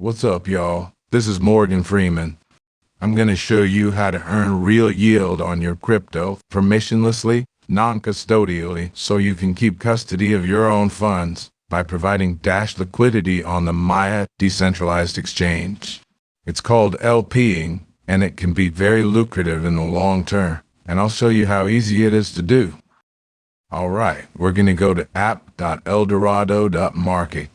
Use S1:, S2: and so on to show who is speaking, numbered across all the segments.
S1: What's up, y'all? This is Morgan Freeman. I'm going to show you how to earn real yield on your crypto permissionlessly, non-custodially, so you can keep custody of your own funds by providing dash liquidity on the Maya decentralized exchange. It's called LPing, and it can be very lucrative in the long term, and I'll show you how easy it is to do. Alright, we're going to go to app.eldorado.market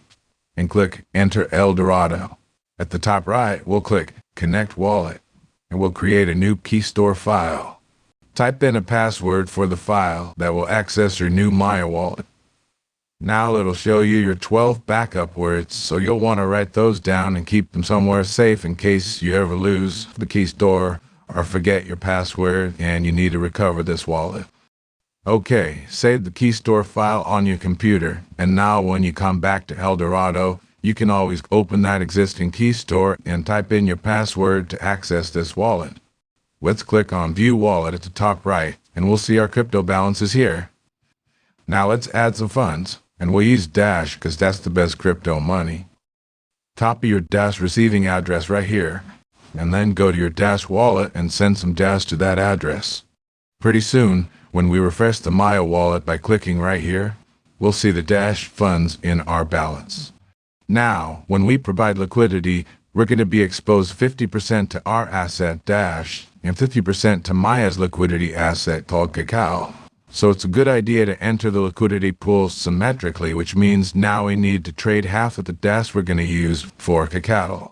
S1: and click Enter Eldorado. At the top right, we'll click Connect Wallet, and we'll create a new key store file. Type in a password for the file that will access your new Maya wallet. Now it'll show you your 12 backup words, so you'll want to write those down and keep them somewhere safe in case you ever lose the key store or forget your password and you need to recover this wallet. Okay, save the key store file on your computer, and now when you come back to Eldorado, you can always open that existing key store and type in your password to access this wallet. Let's click on View Wallet at the top right, and we'll see our crypto balances here. Now let's add some funds, and we'll use Dash because that's the best crypto money. Copy your Dash receiving address right here, and then go to your Dash wallet and send some Dash to that address. Pretty soon, when we refresh the Maya wallet by clicking right here, we'll see the Dash funds in our balance. Now, when we provide liquidity, we're going to be exposed 50% to our asset Dash and 50% to Maya's liquidity asset called Cacao. So it's a good idea to enter the liquidity pool symmetrically, which means now we need to trade half of the Dash we're going to use for Cacao.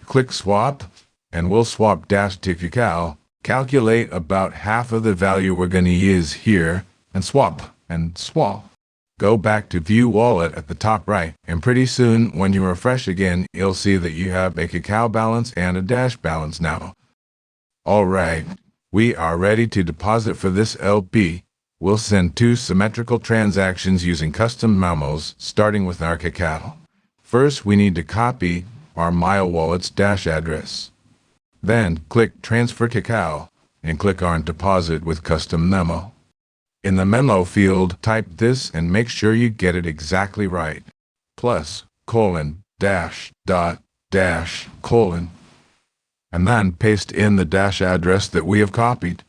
S1: Click Swap, and we'll swap Dash to Cacao. Calculate about half of the value we're going to use here, and swap, and swap. Go back to View Wallet at the top right, and pretty soon, when you refresh again, you'll see that you have a Cacao balance and a Dash balance now. Alright, we are ready to deposit for this LP. We'll send 2 symmetrical transactions using custom memos, starting with our Cacao. First, we need to copy our Maya wallet's Dash address. Then, click Transfer Cacao, and click on Deposit with Custom Memo. In the memo field, type this and make sure you get it exactly right. +:dash dot dash colon. And then paste in the Dash address that we have copied.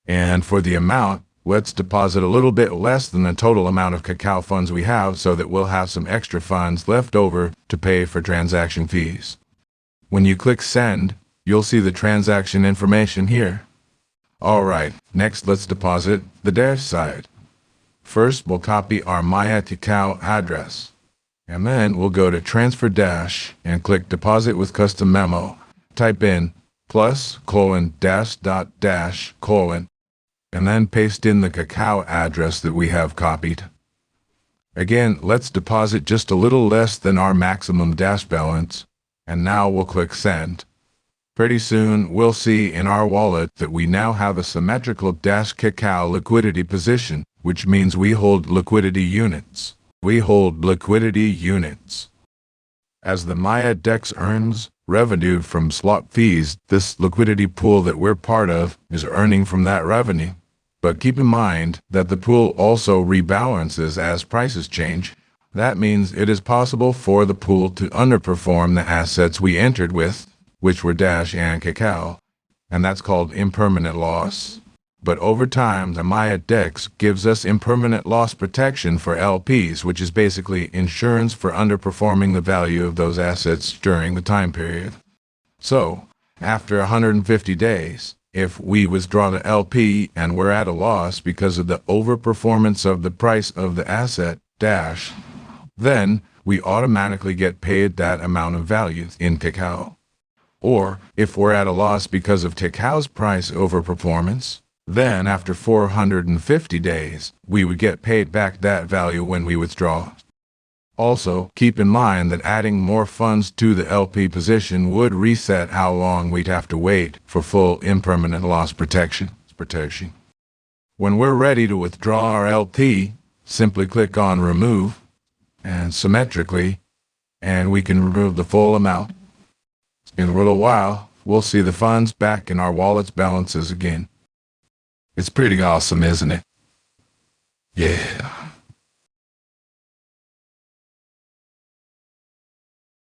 S1: And for the amount, let's deposit a little bit less than the total amount of Cacao funds we have so that we'll have some extra funds left over to pay for transaction fees. When you click Send, you'll see the transaction information here. Alright, next let's deposit the Dash side. First, we'll copy our Maya Cacao address. And then we'll go to Transfer Dash and click Deposit with Custom Memo. Type in +:dash dot dash colon, and then paste in the Cacao address that we have copied. Again, let's deposit just a little less than our maximum Dash balance. And now we'll click Send. Pretty soon, we'll see in our wallet that we now have a symmetrical Dash Cacao liquidity position, which means we hold liquidity units. As the Maya Dex earns revenue from swap fees, this liquidity pool that we're part of is earning from that revenue. But keep in mind that the pool also rebalances as prices change. That means it is possible for the pool to underperform the assets we entered with, which were Dash and Cacao, and that's called impermanent loss. But over time, the Maya Dex gives us impermanent loss protection for LPs, which is basically insurance for underperforming the value of those assets during the time period. So, after 150 days, if we withdraw the LP and we're at a loss because of the overperformance of the price of the asset, Dash, then we automatically get paid that amount of value in Cacao. Or, if we're at a loss because of Cacao's price overperformance, then after 450 days, we would get paid back that value when we withdraw. Also, keep in mind that adding more funds to the LP position would reset how long we'd have to wait for full impermanent loss protection. When we're ready to withdraw our LP, simply click on Remove, and symmetrically, and we can remove the full amount. In a little while, we'll see the funds back in our wallet's balances again. It's pretty awesome, isn't it? Yeah.